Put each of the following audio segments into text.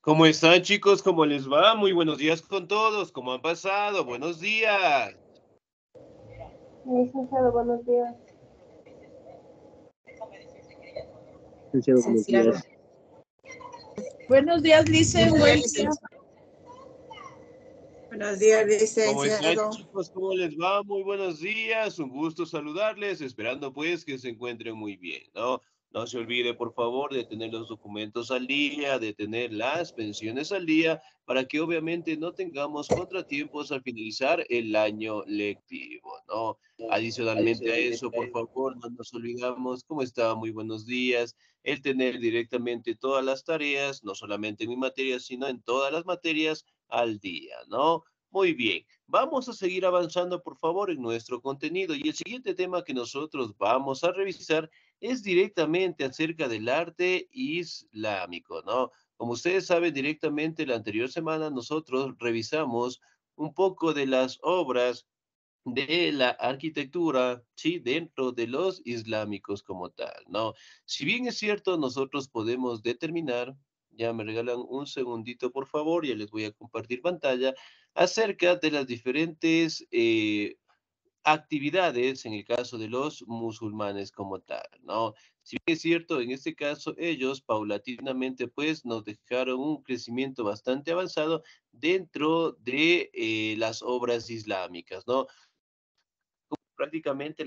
¿Cómo están, chicos? ¿Cómo les va? Muy buenos días con todos. ¿Cómo han pasado? Buenos días. Licenciado, buenos días. Licenciado, buenos días. Buenos días, Lice. Buenos días. Buenos días, ¿Cómo están, licenciado. chicos? ¿Cómo les va? Muy buenos días. Un gusto saludarles, esperando pues que se encuentren muy bien, ¿no? No se olvide, por favor, de tener los documentos al día, de tener las pensiones al día, para que obviamente no tengamos contratiempos al finalizar el año lectivo, ¿no? Adicionalmente a eso, por favor, no nos olvidamos, ¿cómo está? Muy buenos días. El tener directamente todas las tareas, no solamente en mi materia, sino en todas las materias al día, ¿no? Muy bien, vamos a seguir avanzando, por favor, en nuestro contenido. Y el siguiente tema que nosotros vamos a revisar es directamente acerca del arte islámico, ¿no? Como ustedes saben, directamente la anterior semana nosotros revisamos un poco de las obras de la arquitectura, sí, dentro de los islámicos como tal, ¿no? Si bien es cierto, nosotros podemos determinar, ya me regalan un segundito, por favor, ya les voy a compartir pantalla, acerca de las diferentes actividades en el caso de los musulmanes como tal, ¿no? Si bien es cierto, en este caso ellos paulatinamente pues nos dejaron un crecimiento bastante avanzado dentro de las obras islámicas, ¿no? Prácticamente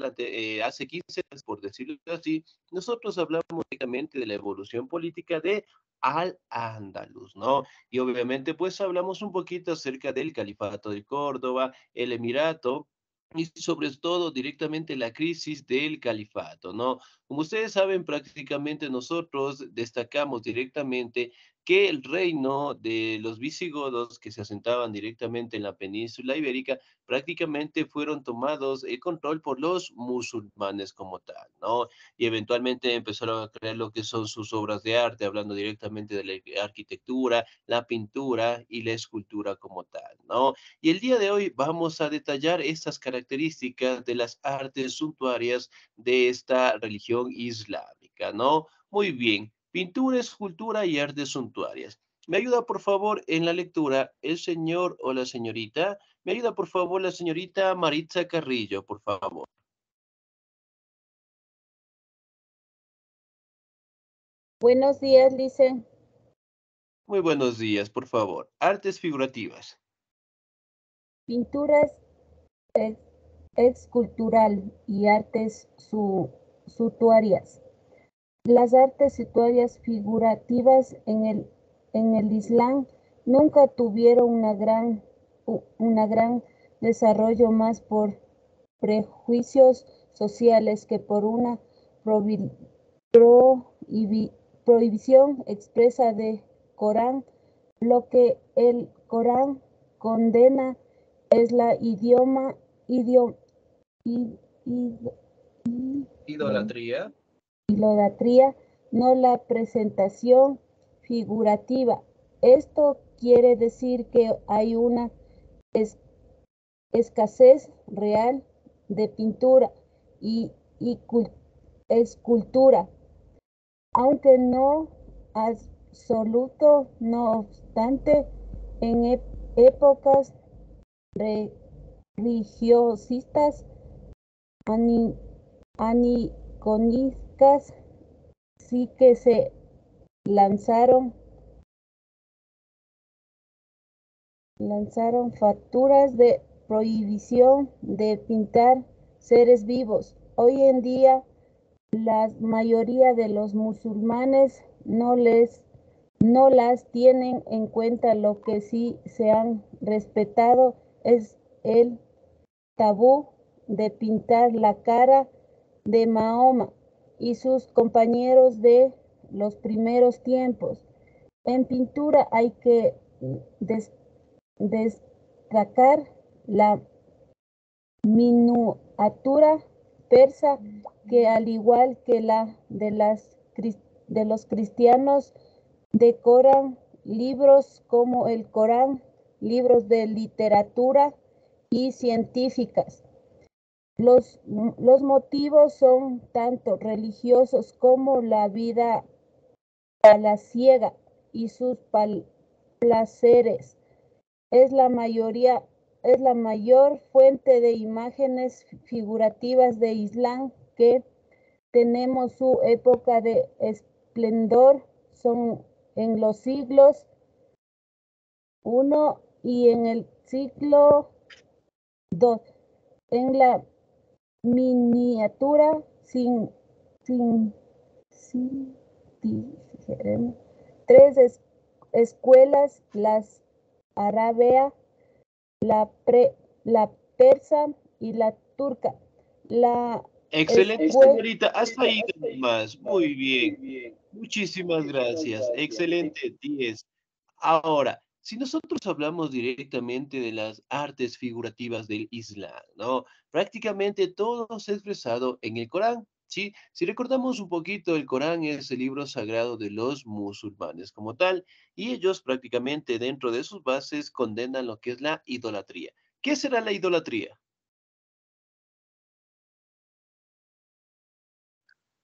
hace 15 años, por decirlo así, nosotros hablamos únicamente de la evolución política de Al-Ándalus, ¿no? Y obviamente pues hablamos un poquito acerca del Califato de Córdoba, el Emirato, y sobre todo directamente la crisis del califato, ¿no? Como ustedes saben, prácticamente nosotros destacamos directamente que el reino de los visigodos que se asentaban directamente en la península ibérica prácticamente fueron tomados el control por los musulmanes como tal, ¿no? Y eventualmente empezaron a crear lo que son sus obras de arte, hablando directamente de la arquitectura, la pintura y la escultura como tal, ¿no? Y el día de hoy vamos a detallar estas características de las artes suntuarias de esta religión islámica, ¿no? Muy bien, pintura, escultura y artes suntuarias. ¿Me ayuda, por favor, en la lectura el señor o la señorita? ¿Me ayuda, por favor, la señorita Maritza Carrillo, por favor? Buenos días, Lice. Muy buenos días, por favor. Artes figurativas. Pinturas escultural y artes suntuarias. Las artes suntuarias figurativas en el Islam nunca tuvieron una gran desarrollo más por prejuicios sociales que por una prohibi- prohibición expresa de Corán. Lo que el Corán condena es la idio- i- Idolatría. idolatría, no la presentación figurativa. Esto quiere decir que hay una es- escasez real de pintura y escultura, aunque no absoluto, no obstante, en épocas religiosistas ani- anicónicas sí que se lanzaron facturas de prohibición de pintar seres vivos. Hoy en día, la mayoría de los musulmanes no las tienen en cuenta. Lo que sí se han respetado es el tabú de pintar la cara de Mahoma y sus compañeros de los primeros tiempos. En pintura hay que destacar la miniatura persa, que al igual que la de los cristianos decoran libros como el Corán, libros de literatura y científicas. Los motivos son tanto religiosos como la vida palaciega y sus placeres. Es la mayor fuente de imágenes figurativas de Islam que tenemos. Su época de esplendor son en los siglos I y en el siglo II. En la miniatura tres escuelas, las árabe, la persa y la turca. La Excelente, escuela señorita. Hasta ahí más. Muy bien. Muchísimas gracias. Excelente, 10. Ahora, si nosotros hablamos directamente de las artes figurativas del Islam, ¿no? Prácticamente todo se ha expresado en el Corán, ¿sí? Si recordamos un poquito, el Corán es el libro sagrado de los musulmanes como tal, y ellos prácticamente dentro de sus bases condenan lo que es la idolatría. ¿Qué será la idolatría?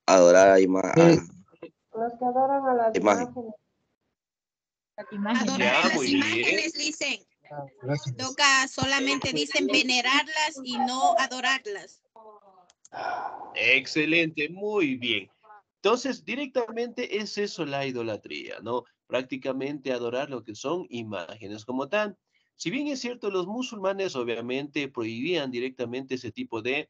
Adorar a, los que adoran a las imagen. imágenes. Adorar Ya, a las muy bien. imágenes, dicen. Toca solamente dicen venerarlas y no adorarlas. Excelente, muy bien. Entonces, directamente es eso la idolatría, ¿no? Prácticamente adorar lo que son imágenes como tal. Si bien es cierto, los musulmanes obviamente prohibían directamente ese tipo de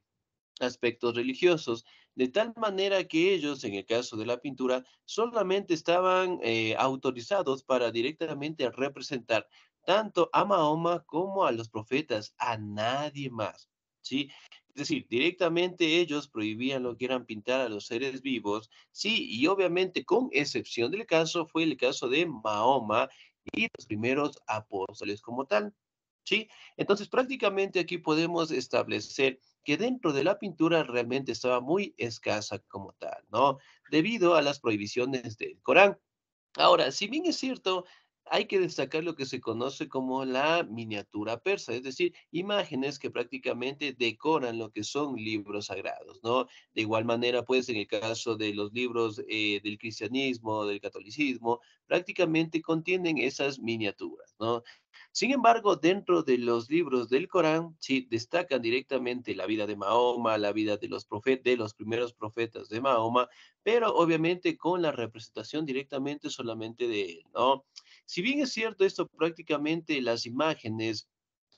aspectos religiosos, de tal manera que ellos, en el caso de la pintura, solamente estaban autorizados para directamente representar tanto a Mahoma como a los profetas, a nadie más, ¿sí? Es decir, directamente ellos prohibían lo que eran pintar a los seres vivos, sí, y obviamente con excepción del caso, fue el caso de Mahoma y los primeros apóstoles como tal, ¿sí? Entonces, prácticamente aquí podemos establecer que dentro de la pintura realmente estaba muy escasa como tal, ¿no? Debido a las prohibiciones del Corán. Ahora, si bien es cierto, hay que destacar lo que se conoce como la miniatura persa, es decir, imágenes que prácticamente decoran lo que son libros sagrados, ¿no? De igual manera, pues, en el caso de los libros del cristianismo, del catolicismo, prácticamente contienen esas miniaturas, ¿no? Sin embargo, dentro de los libros del Corán, sí, destacan directamente la vida de Mahoma, la vida de los de los primeros profetas de Mahoma, pero obviamente con la representación directamente solamente de él, ¿no? Si bien es cierto esto, prácticamente las imágenes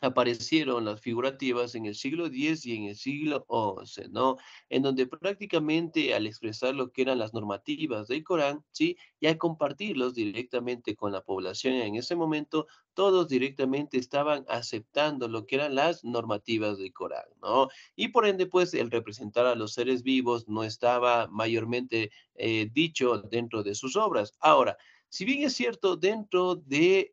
aparecieron las figurativas en el siglo X y en el siglo XI, ¿no? En donde prácticamente al expresar lo que eran las normativas del Corán, ¿sí? Y al compartirlos directamente con la población en ese momento, todos directamente estaban aceptando lo que eran las normativas del Corán, ¿no? Y por ende, pues, el representar a los seres vivos no estaba mayormente dicho dentro de sus obras. Ahora, si bien es cierto, dentro de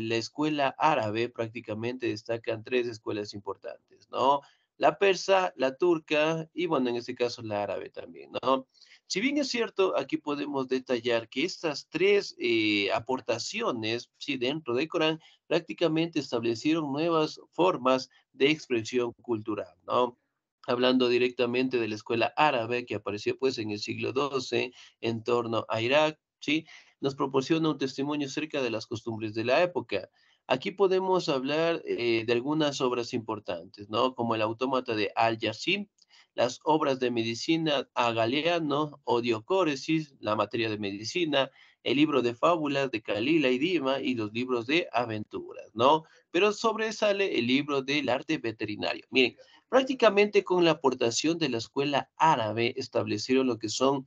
la escuela árabe prácticamente destacan tres escuelas importantes, ¿no? La persa, la turca y, bueno, en este caso la árabe también, ¿no? Si bien es cierto, aquí podemos detallar que estas tres aportaciones, sí, dentro del Corán, prácticamente establecieron nuevas formas de expresión cultural, ¿no? Hablando directamente de la escuela árabe que apareció pues en el siglo XII en torno a Irak, ¿sí? Nos proporciona un testimonio acerca de las costumbres de la época. Aquí podemos hablar de algunas obras importantes, ¿no? Como el autómata de Al-Yassin, las obras de medicina a Galeano o Diocóresis, la materia de medicina, el libro de fábulas de Calila y Dima y los libros de aventuras, ¿no? Pero sobresale el libro del arte veterinario. Miren, prácticamente con la aportación de la escuela árabe establecieron lo que son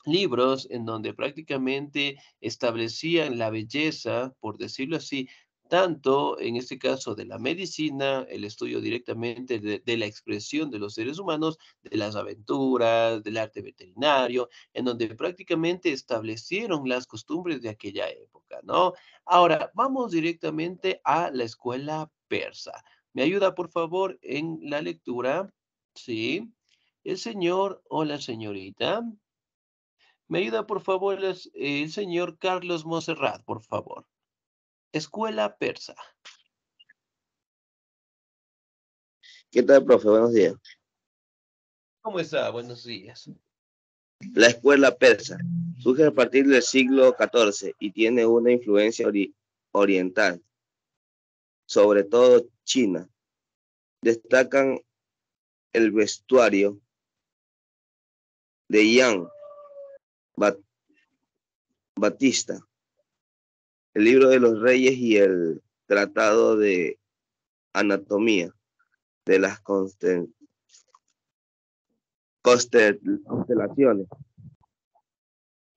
libros en donde prácticamente establecían la belleza, por decirlo así, tanto en este caso de la medicina, el estudio directamente de la expresión de los seres humanos, de las aventuras, del arte veterinario, en donde prácticamente establecieron las costumbres de aquella época, ¿no? Ahora, vamos directamente a la escuela persa. ¿Me ayuda, por favor, en la lectura? Sí. El señor o la señorita. Me ayuda, por favor, el señor Carlos Monserrat, por favor. Escuela persa. ¿Qué tal, profe? Buenos días. ¿Cómo está? Buenos días. La escuela persa surge a partir del siglo XIV y tiene una influencia oriental, sobre todo China. Destacan el vestuario de Jean Batista, el libro de los reyes y el tratado de anatomía de las constelaciones.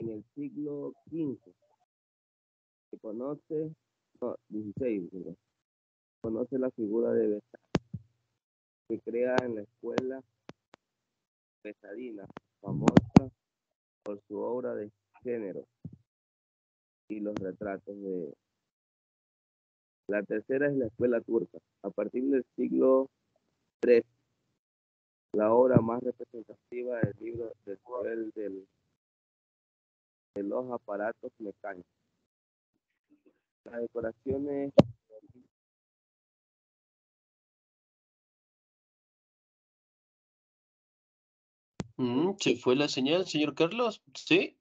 En el siglo XV se conoce, no, XVI, se conoce la figura de Beta, que crea en la escuela pesadina, famosa por su obra de género y los retratos de... La tercera es la escuela turca. A partir del siglo III, la obra más representativa del libro del poder de los aparatos mecánicos. Las decoraciones... ¿Se fue la señal, señor Carlos? ¿Sí?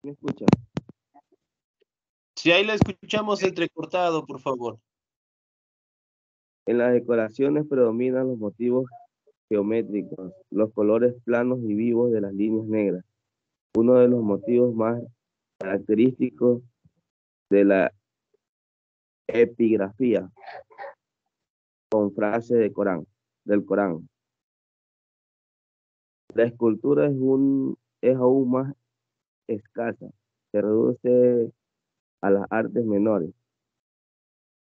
¿Me escucha? Si ahí la escuchamos entrecortado, por favor. En las decoraciones predominan los motivos geométricos, los colores planos y vivos de las líneas negras. Uno de los motivos más característicos de la epigrafía con frases del Corán. La escultura es aún más escasa, se reduce a las artes menores,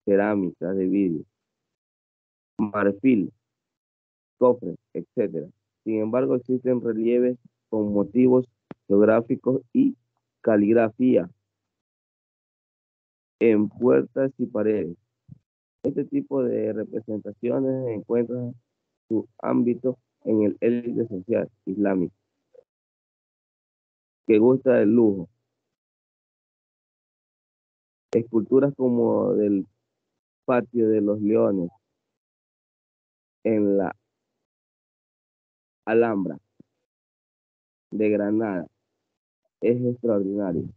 cerámica de vidrio, marfil, cofres, etc. Sin embargo, existen relieves con motivos geográficos y caligrafía en puertas y paredes. Este tipo de representaciones encuentran su ámbito en el élite social islámico, que gusta del lujo. Esculturas como del Patio de los Leones en la Alhambra de Granada es extraordinario.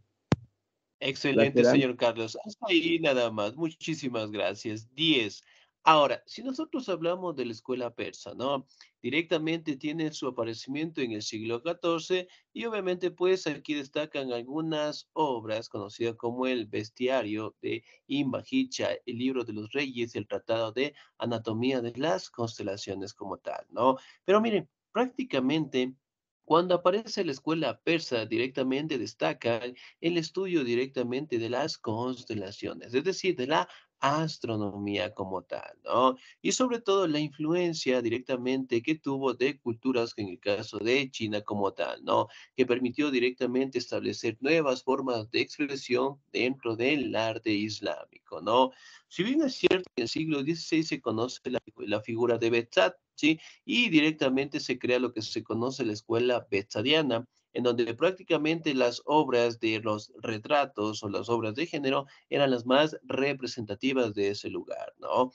Excelente, señor Carlos. Hasta ahí nada más. Muchísimas gracias. 10. Ahora, si nosotros hablamos de la escuela persa, ¿no? Directamente tiene su aparecimiento en el siglo XIV y obviamente pues aquí destacan algunas obras conocidas como el Bestiario de Ibn Hicha, el Libro de los Reyes, el Tratado de Anatomía de las Constelaciones como tal, ¿no? Pero miren, prácticamente cuando aparece la escuela persa directamente destaca el estudio directamente de las constelaciones, es decir, de la astronomía como tal, ¿no? Y sobre todo la influencia directamente que tuvo de culturas, en el caso de China como tal, ¿no? Que permitió directamente establecer nuevas formas de expresión dentro del arte islámico, ¿no? Si bien es cierto que en el siglo XVI se conoce la figura de Behzad, ¿sí? Y directamente se crea lo que se conoce la escuela behzadiana, en donde prácticamente las obras de los retratos o las obras de género eran las más representativas de ese lugar, ¿no?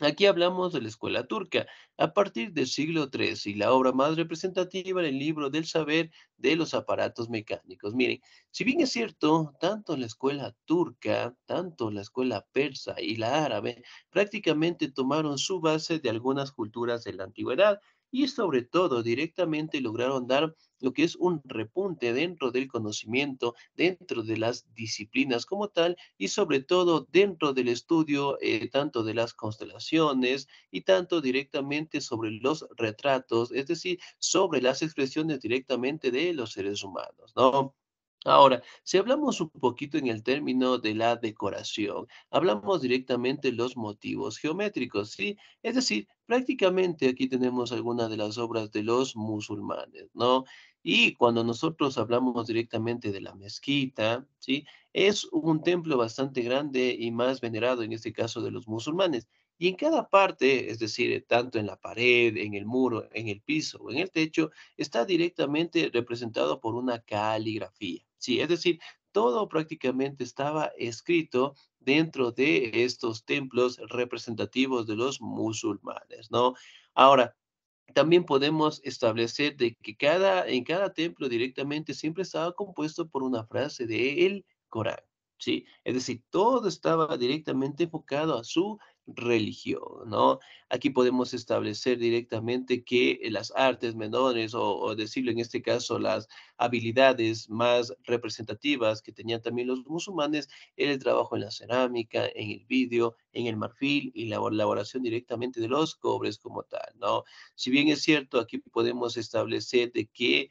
Aquí hablamos de la escuela turca, a partir del siglo XIII, y la obra más representativa era el libro del saber de los aparatos mecánicos. Miren, si bien es cierto, tanto la escuela turca, tanto la escuela persa y la árabe prácticamente tomaron su base de algunas culturas de la antigüedad y sobre todo directamente lograron dar lo que es un repunte dentro del conocimiento, dentro de las disciplinas como tal, y sobre todo dentro del estudio tanto de las constelaciones y tanto directamente sobre los retratos, es decir, sobre las expresiones directamente de los seres humanos, ¿no? Ahora, si hablamos un poquito en el término de la decoración, hablamos directamente de los motivos geométricos, ¿sí? Es decir, prácticamente aquí tenemos algunas de las obras de los musulmanes, ¿no? Y cuando nosotros hablamos directamente de la mezquita, ¿sí? Es un templo bastante grande y más venerado en este caso de los musulmanes. Y en cada parte, es decir, tanto en la pared, en el muro, en el piso o en el techo, está directamente representado por una caligrafía. Sí, es decir, todo prácticamente estaba escrito dentro de estos templos representativos de los musulmanes, ¿no? Ahora, también podemos establecer de que en cada templo directamente siempre estaba compuesto por una frase del Corán. ¿sí? Es decir, todo estaba directamente enfocado a su religión, ¿no? Aquí podemos establecer directamente que las artes menores o decirlo en este caso, las habilidades más representativas que tenían también los musulmanes era el trabajo en la cerámica, en el vidrio, en el marfil y la elaboración directamente de los cobres como tal, ¿no? Si bien es cierto, aquí podemos establecer de que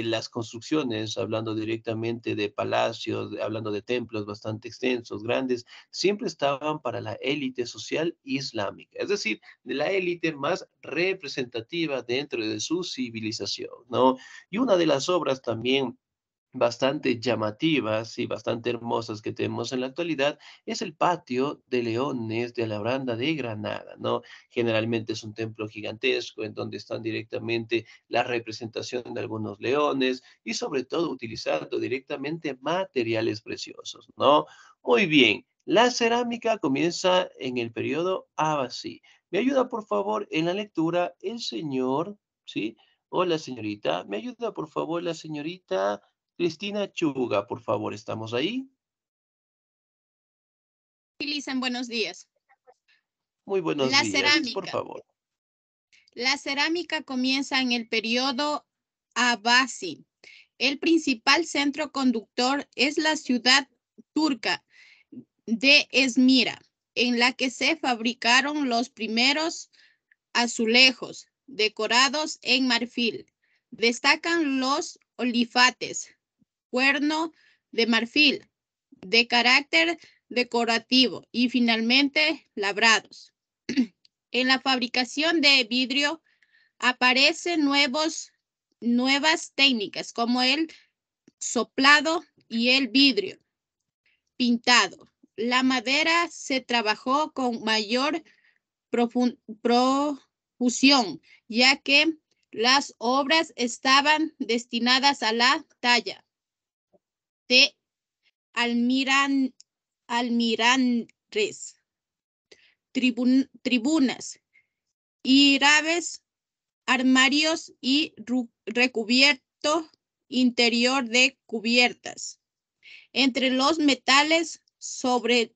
las construcciones, hablando directamente de palacios, hablando de templos bastante extensos, grandes, siempre estaban para la élite social islámica, es decir, de la élite más representativa dentro de su civilización, ¿no? Y una de las obras también bastante llamativas y bastante hermosas que tenemos en la actualidad es el patio de leones de la Branda de Granada, ¿no? Generalmente es un templo gigantesco en donde están directamente la representación de algunos leones y sobre todo utilizando directamente materiales preciosos, ¿no? Muy bien, la cerámica comienza en el periodo Abbasí. ¿Me ayuda por favor en la lectura el señor, sí? O la señorita. ¿Me ayuda por favor la señorita? Cristina Chuga, por favor, ¿estamos ahí? Utilizan buenos días. Muy buenos La días, por cerámica. favor. La cerámica comienza en el periodo Abbasi. El principal centro conductor es la ciudad turca de Esmira, en la que se fabricaron los primeros azulejos decorados en marfil. Destacan los olifates, cuerno de marfil, de carácter decorativo y finalmente labrados. En la fabricación de vidrio aparecen nuevas técnicas como el soplado y el vidrio pintado. La madera se trabajó con mayor profusión, ya que las obras estaban destinadas a la talla de almirantes, tribunas, hiraves, armarios y recubierto interior de cubiertas. Entre los metales sobresale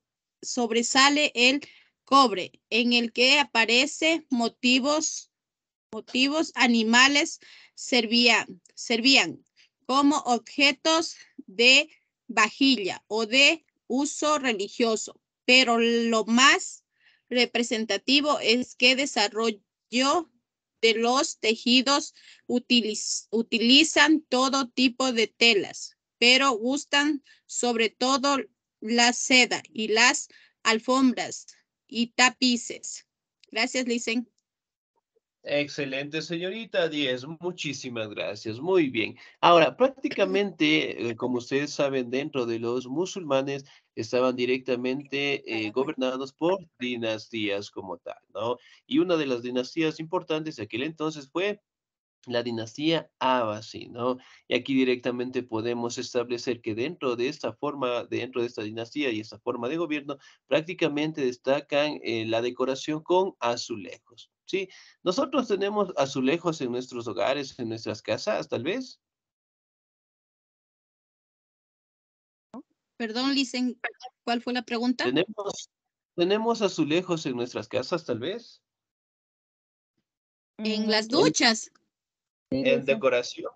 el cobre, en el que aparece motivos animales servían como objetos de vajilla o de uso religioso, pero lo más representativo es que desarrollo de los tejidos utilizan todo tipo de telas, pero gustan sobre todo la seda y las alfombras y tapices. Gracias, Lisen. Excelente, señorita 10. Muchísimas gracias. Muy bien. Ahora, prácticamente, como ustedes saben, dentro de los musulmanes estaban directamente gobernados por dinastías como tal, ¿no? Y una de las dinastías importantes de aquel entonces fue la dinastía Abbasí, ¿no? Y aquí directamente podemos establecer que dentro de esta forma, dentro de esta dinastía y esta forma de gobierno, prácticamente destacan la decoración con azulejos, ¿sí? Nosotros tenemos azulejos en nuestros hogares, en nuestras casas, tal vez. Perdón, Lisen, ¿cuál fue la pregunta? Tenemos azulejos en nuestras casas, tal vez. En las Sí, duchas. sí, En Lisa. decoración.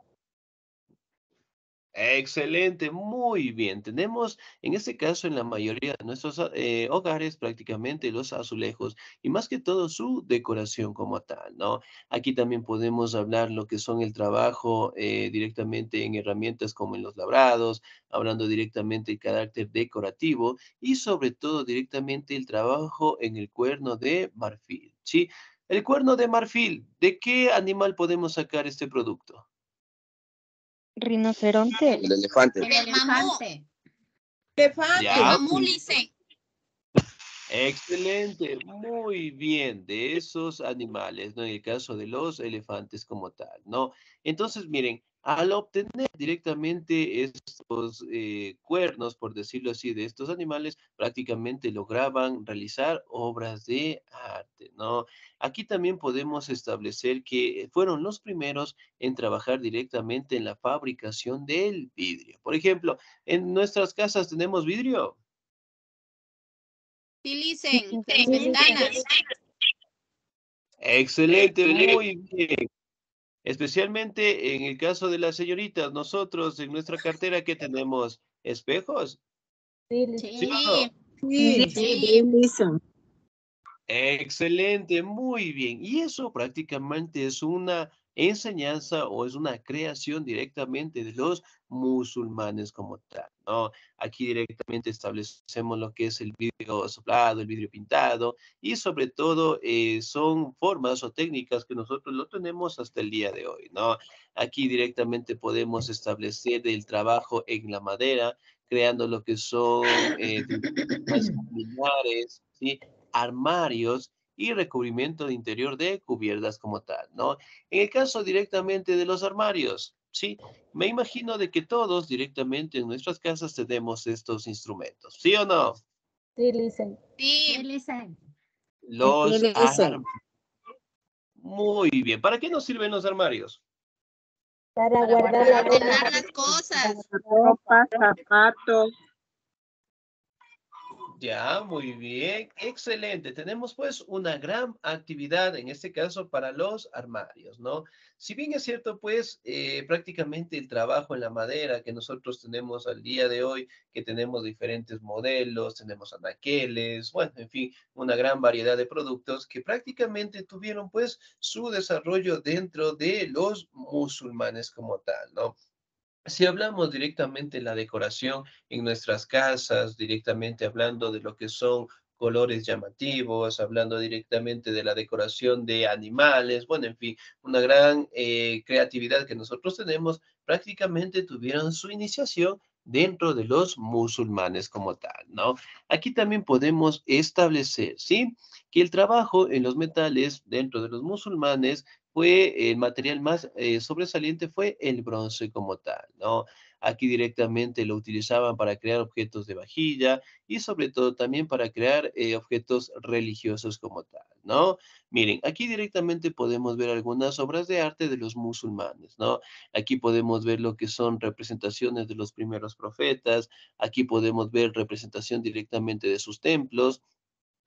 Excelente, muy bien. Tenemos en este caso en la mayoría de nuestros hogares prácticamente los azulejos y más que todo su decoración como tal, ¿no? Aquí también podemos hablar lo que son el trabajo directamente en herramientas como en los labrados, hablando directamente del carácter decorativo y sobre todo directamente el trabajo en el cuerno de marfil, ¿sí? El cuerno de marfil, ¿de qué animal podemos sacar este producto? Rinoceronte. El elefante. Del mamú. Elefante. Del Ya, mamú, Lisen. excelente, muy bien, de esos animales, ¿no? En el caso de los elefantes como tal, ¿no? Entonces, miren, al obtener directamente estos cuernos, por decirlo así, de estos animales, prácticamente lograban realizar obras de arte, ¿no? Aquí también podemos establecer que fueron los primeros en trabajar directamente en la fabricación del vidrio. Por ejemplo, en nuestras casas tenemos vidrio. Sí, listen. Las ventanas. Excelente, muy bien. Especialmente en el caso de las señoritas, nosotros en nuestra cartera, ¿qué tenemos? ¿Espejos? Sí, ¿Sí o no? Sí. Sí. Excelente, muy bien. Y eso prácticamente es una enseñanza o es una creación directamente de los musulmanes como tal, ¿no? Aquí directamente establecemos lo que es el vidrio soplado, el vidrio pintado y sobre todo son formas o técnicas que nosotros lo tenemos hasta el día de hoy, ¿no? Aquí directamente podemos establecer el trabajo en la madera, creando lo que son lineares, ¿sí? Armarios y recubrimiento de interior de cubiertas como tal, ¿no? En el caso directamente de los armarios, ¿sí? Me imagino de que todos directamente en nuestras casas tenemos estos instrumentos, ¿sí o no? sí, listen. Sí. Los armarios. Muy bien. ¿Para qué nos sirven los armarios? Para guardar Para la ropa. ordenar las cosas. Ropa, zapatos. Ya, muy bien, excelente. Tenemos pues una gran actividad en este caso para los armarios, ¿no? Si bien es cierto pues prácticamente el trabajo en la madera que nosotros tenemos al día de hoy, que tenemos diferentes modelos, tenemos anaqueles, bueno, en fin, una gran variedad de productos que prácticamente tuvieron pues su desarrollo dentro de los musulmanes como tal, ¿no? Si hablamos directamente de la decoración en nuestras casas, directamente hablando de lo que son colores llamativos, hablando directamente de la decoración de animales, bueno, en fin, una gran creatividad que nosotros tenemos, prácticamente tuvieron su iniciación dentro de los musulmanes como tal, ¿no? Aquí también podemos establecer, ¿sí? Que el trabajo en los metales dentro de los musulmanes fue el material más sobresaliente fue el bronce como tal, ¿no? Aquí directamente lo utilizaban para crear objetos de vajilla y sobre todo también para crear objetos religiosos como tal, ¿no? Miren, aquí directamente podemos ver algunas obras de arte de los musulmanes, ¿no? Aquí podemos ver lo que son representaciones de los primeros profetas, aquí podemos ver representación directamente de sus templos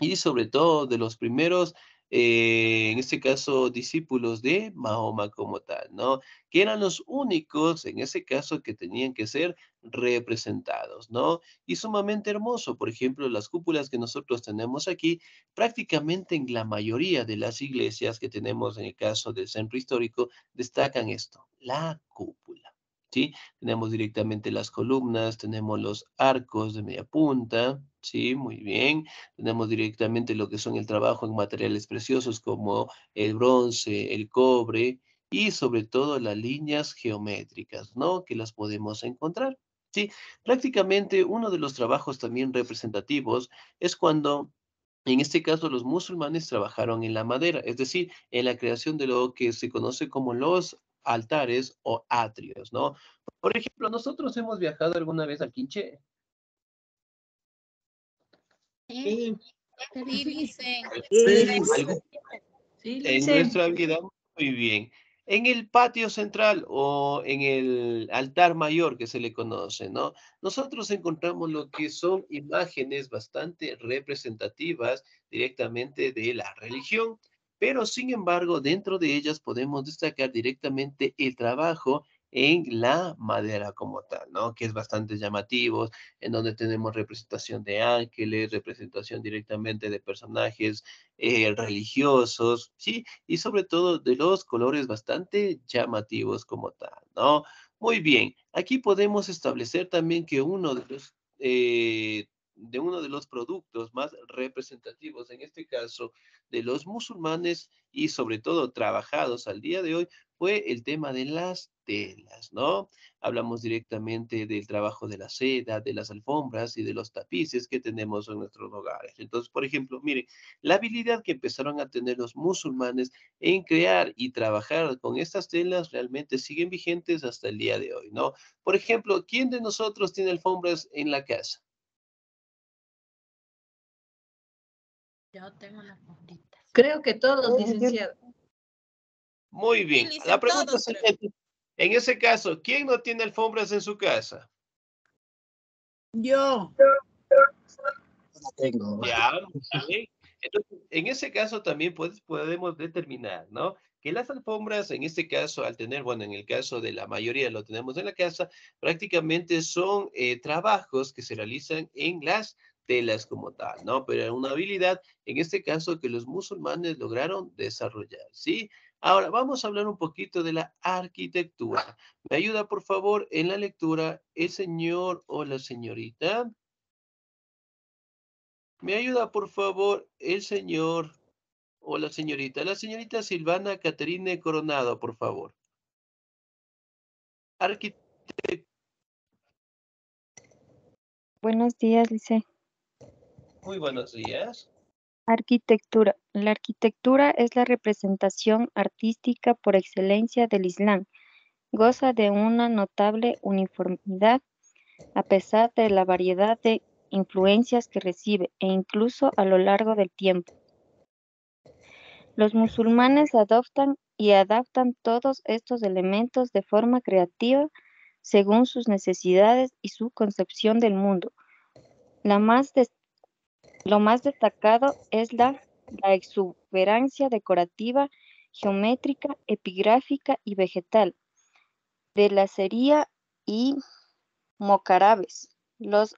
y sobre todo de los primeros, en este caso, discípulos de Mahoma como tal, ¿no? Que eran los únicos, en ese caso, que tenían que ser representados, ¿no? Y sumamente hermoso, por ejemplo, las cúpulas que nosotros tenemos aquí, prácticamente en la mayoría de las iglesias que tenemos en el caso del centro histórico, destacan esto, la cúpula. ¿Sí? Tenemos directamente las columnas, tenemos los arcos de media punta, ¿sí? Muy bien. Tenemos directamente lo que son el trabajo en materiales preciosos como el bronce, el cobre y sobre todo las líneas geométricas, ¿no? Que las podemos encontrar. Sí, prácticamente uno de los trabajos también representativos es cuando, en este caso, los musulmanes trabajaron en la madera, es decir, en la creación de lo que se conoce como los altares o atrios, ¿no? Por ejemplo, nosotros hemos viajado alguna vez a Quinché. Sí. Sí, dicen. ¿Algún Sí, en dicen. nuestra vida? Muy bien. En el patio central o en el altar mayor que se le conoce, ¿no? Nosotros encontramos lo que son imágenes bastante representativas directamente de la religión, pero sin embargo, dentro de ellas podemos destacar directamente el trabajo en la madera como tal, ¿no? Que es bastante llamativo, en donde tenemos representación de ángeles, representación directamente de personajes religiosos, ¿sí? Y sobre todo de los colores bastante llamativos como tal, ¿no? Muy bien, aquí podemos establecer también que de uno de los productos más representativos, en este caso, de los musulmanes y sobre todo trabajados al día de hoy, fue el tema de las telas, ¿no? Hablamos directamente del trabajo de la seda, de las alfombras y de los tapices que tenemos en nuestros hogares. Entonces, por ejemplo, miren, la habilidad que empezaron a tener los musulmanes en crear y trabajar con estas telas realmente siguen vigentes hasta el día de hoy, ¿no? Por ejemplo, ¿quién de nosotros tiene alfombras en la casa? Yo tengo las favoritas. Creo que todos, licenciado. Muy Sí, bien. dicen La pregunta todos, creo. siguiente. En ese caso, ¿quién no tiene alfombras en su casa? Yo. la tengo. Ya, muy bien. Entonces, en ese caso también podemos determinar, ¿no? Que las alfombras, en este caso, al tener, bueno, en el caso de la mayoría lo tenemos en la casa, prácticamente son trabajos que se realizan en las telas como tal, ¿no? Pero es una habilidad, en este caso, que los musulmanes lograron desarrollar, ¿sí? Ahora, vamos a hablar un poquito de la arquitectura. ¿Me ayuda, por favor, en la lectura el señor o la señorita? ¿Me ayuda, por favor, el señor o la señorita? La señorita Silvana Caterine Coronado, por favor. Arqui- Buenos días, Lice. Muy buenos días. Arquitectura. La arquitectura es la representación artística por excelencia del Islam. Goza de una notable uniformidad a pesar de la variedad de influencias que recibe e incluso a lo largo del tiempo. Los musulmanes adoptan y adaptan todos estos elementos de forma creativa según sus necesidades y su concepción del mundo. Lo más destacado es la exuberancia decorativa, geométrica, epigráfica y vegetal de la cería y mocarabes. Los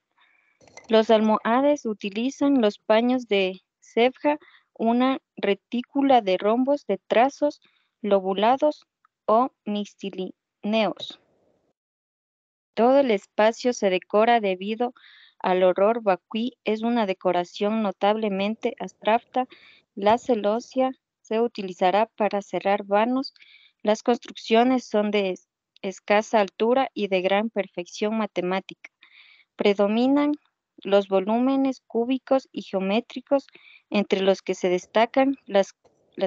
almohades utilizan los paños de cebja, una retícula de rombos de trazos lobulados o mixtilíneos. Todo el espacio se decora debido al horror vacuí, es una decoración notablemente abstracta. La celosía se utilizará para cerrar vanos. Las construcciones son de escasa altura y de gran perfección matemática. Predominan los volúmenes cúbicos y geométricos, entre los que se destacan las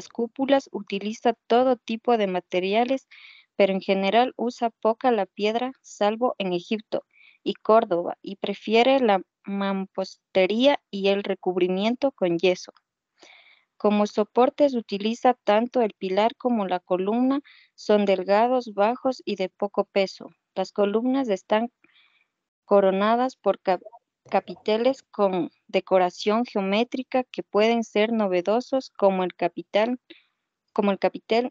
cúpulas. Utiliza todo tipo de materiales, pero en general usa poca la piedra, salvo en Egipto y Córdoba, y prefiere la mampostería y el recubrimiento con yeso. Como soportes utiliza tanto el pilar como la columna, son delgados, bajos y de poco peso. Las columnas están coronadas por capiteles con decoración geométrica que pueden ser novedosos como el capitel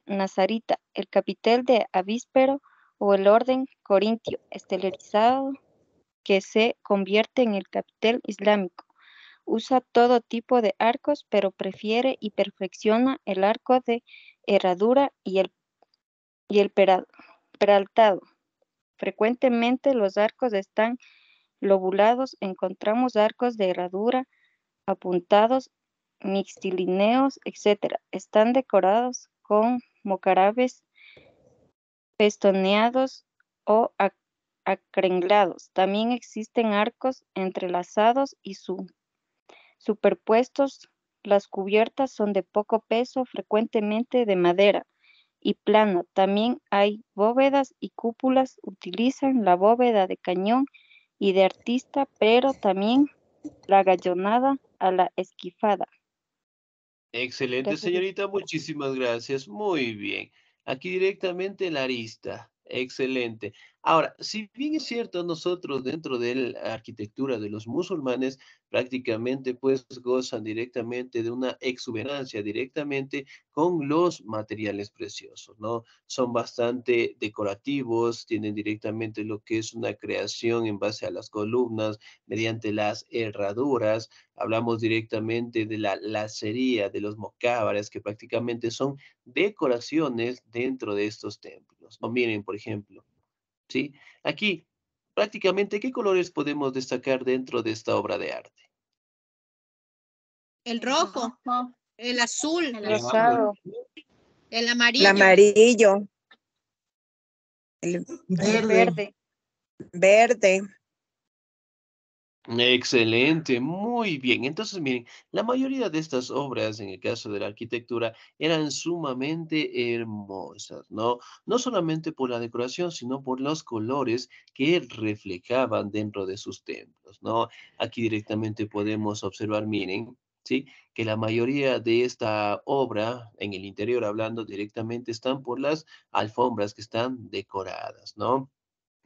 nazarita, el capitel de avíspero o el orden corintio estelarizado que se convierte en el capitel islámico. Usa todo tipo de arcos, pero prefiere y perfecciona el arco de herradura y el peraltado. Frecuentemente los arcos están lobulados, encontramos arcos de herradura, apuntados, mixtilíneos, etc. Están decorados con mocarabes festoneados o acrenglados. También existen arcos entrelazados y superpuestos. Las cubiertas son de poco peso, frecuentemente de madera y plana. También hay bóvedas y cúpulas. Utilizan la bóveda de cañón y de artista, pero también la gallonada a la esquifada. Excelente, Gracias. señorita. Muchísimas gracias. Muy bien. Aquí directamente la arista. Excelente. Ahora, si bien es cierto, nosotros dentro de la arquitectura de los musulmanes prácticamente pues gozan directamente de una exuberancia directamente con los materiales preciosos, ¿no? Son bastante decorativos, tienen directamente lo que es una creación en base a las columnas mediante las herraduras. Hablamos directamente de la lacería, de los mocábares, que prácticamente son decoraciones dentro de estos templos. O miren, por ejemplo, ¿sí? Aquí, prácticamente, ¿qué colores podemos destacar dentro de esta obra de arte? El rojo, el azul, Ya, Rosado, el El amarillo, amarillo, el verde, verde. excelente, muy bien. Entonces, miren, la mayoría de estas obras, en el caso de la arquitectura, eran sumamente hermosas, ¿no? No solamente por la decoración, sino por los colores que reflejaban dentro de sus templos, ¿no? Aquí directamente podemos observar, miren, ¿sí? Que la mayoría de esta obra, en el interior hablando directamente, están por las alfombras que están decoradas, ¿no?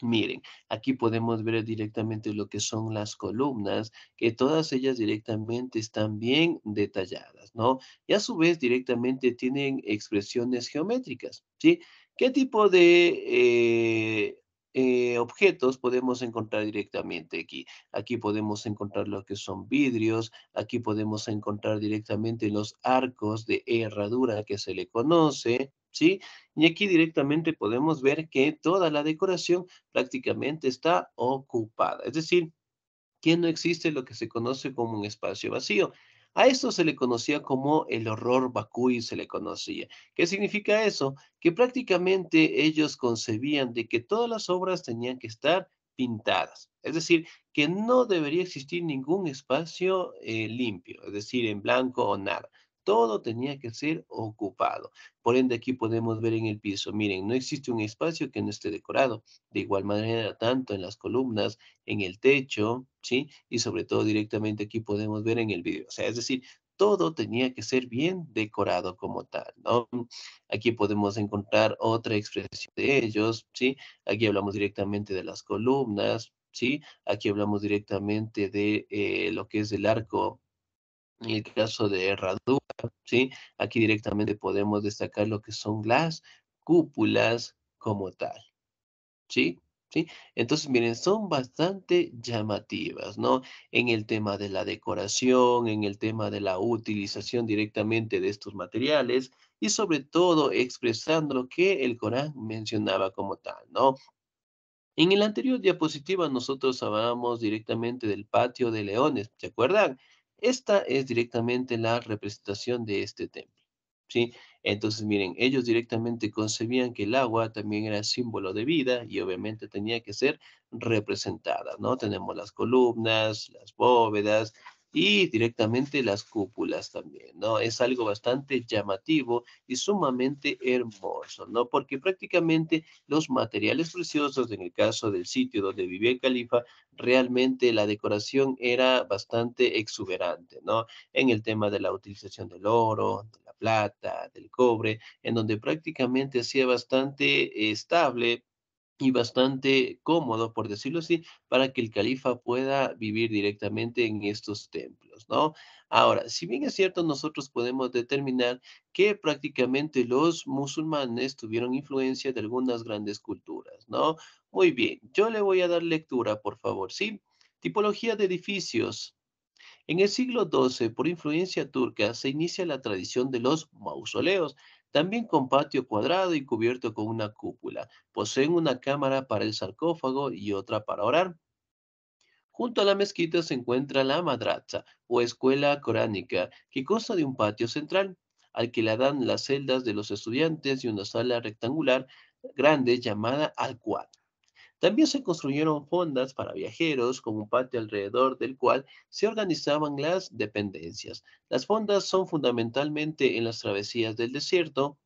Miren, aquí podemos ver directamente lo que son las columnas, que todas ellas directamente están bien detalladas, ¿no? Y a su vez directamente tienen expresiones geométricas, ¿sí? ¿Qué tipo de objetos podemos encontrar directamente aquí? Aquí podemos encontrar lo que son vidrios, aquí podemos encontrar directamente los arcos de herradura que se le conoce, ¿sí? Y aquí directamente podemos ver que toda la decoración prácticamente está ocupada. Es decir, que no existe lo que se conoce como un espacio vacío. A esto se le conocía como el horror vacui, se le conocía. ¿Qué significa eso? Que prácticamente ellos concebían de que todas las obras tenían que estar pintadas. Es decir, que no debería existir ningún espacio limpio, es decir, en blanco o nada. Todo tenía que ser ocupado. Por ende, aquí podemos ver en el piso, miren, no existe un espacio que no esté decorado. De igual manera, tanto en las columnas, en el techo, ¿sí? Y sobre todo directamente aquí podemos ver en el video. O sea, es decir, todo tenía que ser bien decorado como tal, ¿no? Aquí podemos encontrar otra expresión de ellos, ¿sí? Aquí hablamos directamente de las columnas, ¿sí? Aquí hablamos directamente de lo que es el arco, en el caso de herradura, ¿sí? Aquí directamente podemos destacar lo que son las cúpulas como tal. ¿Sí? ¿Sí? Entonces, miren, son bastante llamativas, ¿no? En el tema de la decoración, en el tema de la utilización directamente de estos materiales y sobre todo expresando lo que el Corán mencionaba como tal, ¿no? En el anterior diapositiva nosotros hablábamos directamente del patio de leones, ¿se acuerdan? Esta es directamente la representación de este templo, ¿sí? Entonces, miren, ellos directamente concebían que el agua también era símbolo de vida y obviamente tenía que ser representada, ¿no? Tenemos las columnas, las bóvedas y directamente las cúpulas también, ¿no? Es algo bastante llamativo y sumamente hermoso, ¿no? Porque prácticamente los materiales preciosos, en el caso del sitio donde vivía el califa, realmente la decoración era bastante exuberante, ¿no? En el tema de la utilización del oro, de la plata, del cobre, en donde prácticamente hacía bastante estable y bastante cómodo, por decirlo así, para que el califa pueda vivir directamente en estos templos, ¿no? Ahora, si bien es cierto, nosotros podemos determinar que prácticamente los musulmanes tuvieron influencia de algunas grandes culturas, ¿no? Muy bien, yo le voy a dar lectura, por favor, ¿sí? Tipología de edificios. En el siglo XII, por influencia turca, se inicia la tradición de los mausoleos, también con patio cuadrado y cubierto con una cúpula. Poseen una cámara para el sarcófago y otra para orar. Junto a la mezquita se encuentra la madraza o escuela coránica, que consta de un patio central, al que le dan las celdas de los estudiantes y una sala rectangular grande llamada alcuad. También se construyeron fondas para viajeros con un patio alrededor del cual se organizaban las dependencias. Las fondas son fundamentalmente en las travesías del desierto.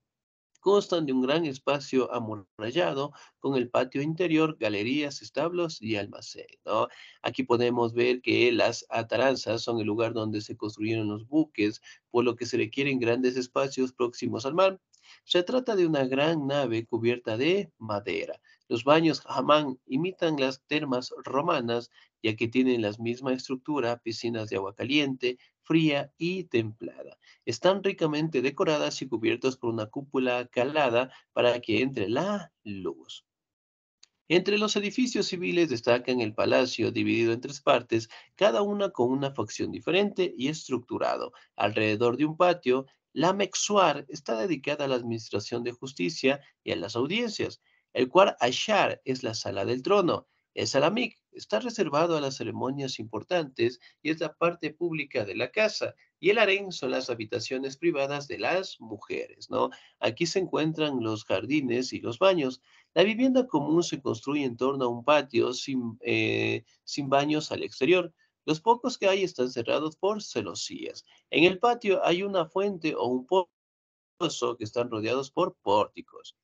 Constan de un gran espacio amurallado con el patio interior, galerías, establos y almacén, ¿no? Aquí podemos ver que las ataranzas son el lugar donde se construyeron los buques, por lo que se requieren grandes espacios próximos al mar. Se trata de una gran nave cubierta de madera. Los baños hamán imitan las termas romanas, ya que tienen la misma estructura, piscinas de agua caliente, fría y templada. Están ricamente decoradas y cubiertas por una cúpula calada para que entre la luz. Entre los edificios civiles destacan el palacio, dividido en tres partes, cada una con una facción diferente y estructurado. Alrededor de un patio, la Mexuar está dedicada a la administración de justicia y a las audiencias. El Quar Ashar es la sala del trono. El Salamik está reservado a las ceremonias importantes y es la parte pública de la casa. Y el harén son las habitaciones privadas de las mujeres, ¿no? Aquí se encuentran los jardines y los baños. La vivienda común se construye en torno a un patio sin baños al exterior. Los pocos que hay están cerrados por celosías. En el patio hay una fuente o un pozo que están rodeados por pórticos.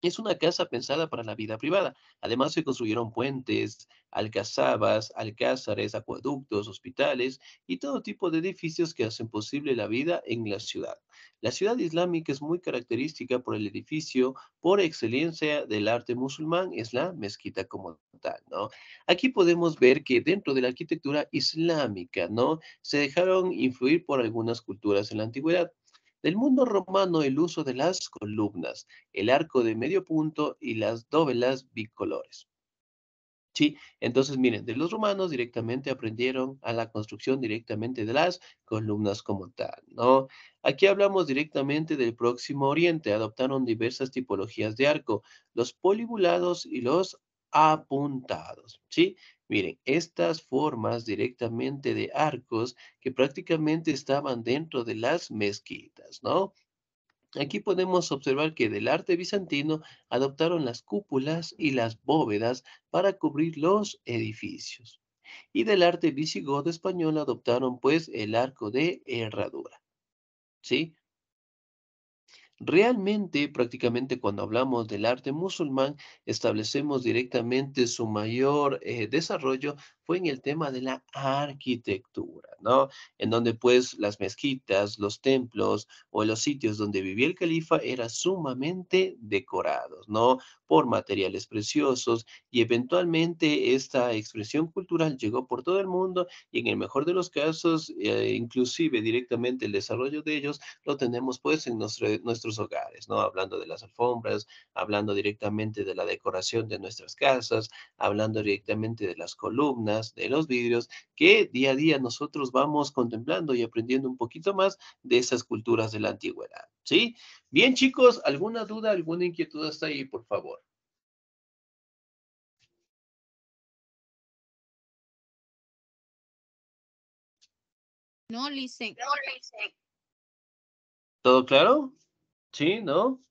Es una casa pensada para la vida privada. Además, se construyeron puentes, alcazabas, alcázares, acueductos, hospitales y todo tipo de edificios que hacen posible la vida en la ciudad. La ciudad islámica es muy característica por el edificio por excelencia del arte musulmán, es la mezquita como tal, ¿no? Aquí podemos ver que dentro de la arquitectura islámica, ¿no? Se dejaron influir por algunas culturas en la antigüedad. Del mundo romano, el uso de las columnas, el arco de medio punto y las dovelas bicolores. Sí, entonces miren, de los romanos directamente aprendieron a la construcción directamente de las columnas como tal, ¿no? Aquí hablamos directamente del Próximo Oriente, adoptaron diversas tipologías de arco, los polibulados y los apuntados, ¿sí? Miren, estas formas directamente de arcos que prácticamente estaban dentro de las mezquitas, ¿no? Aquí podemos observar que del arte bizantino adoptaron las cúpulas y las bóvedas para cubrir los edificios. Y del arte visigodo español adoptaron pues el arco de herradura. ¿Sí? Realmente, prácticamente cuando hablamos del arte musulmán, establecemos directamente su mayor desarrollo fue en el tema de la arquitectura, ¿no? En donde pues las mezquitas, los templos o los sitios donde vivía el califa eran sumamente decorados, ¿no? Por materiales preciosos y eventualmente esta expresión cultural llegó por todo el mundo y en el mejor de los casos, inclusive directamente el desarrollo de ellos lo tenemos pues en nuestros hogares, ¿no? Hablando de las alfombras, hablando directamente de la decoración de nuestras casas, hablando directamente de las columnas, de los vidrios, que día a día nosotros vamos contemplando y aprendiendo un poquito más de esas culturas de la antigüedad, ¿sí? Bien, chicos, ¿alguna duda, alguna inquietud hasta ahí, por favor? No, listen. ¿Todo claro? ¿Sí? ¿No?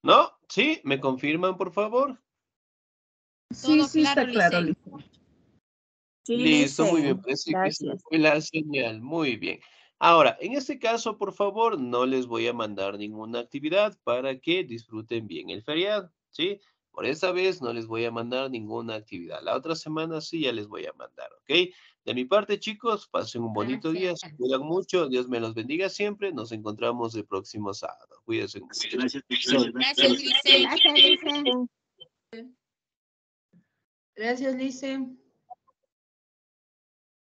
¿No? ¿Sí? ¿Me confirman, por favor? Todo Sí, claro, está claro, listen. Lisa. Sí, Listo, muy bien. dicen. Parece que se Gracias. fue la señal. Muy bien. Ahora, en este caso, por favor, no les voy a mandar ninguna actividad para que disfruten bien el feriado, ¿sí? Por esta vez no les voy a mandar ninguna actividad. La otra semana sí ya les voy a mandar, ¿ok? De mi parte, chicos, pasen un bonito día, se cuidan mucho, Dios me los bendiga siempre. Nos encontramos el próximo sábado. Cuídense mucho. Gracias, listen. Gracias, Lice.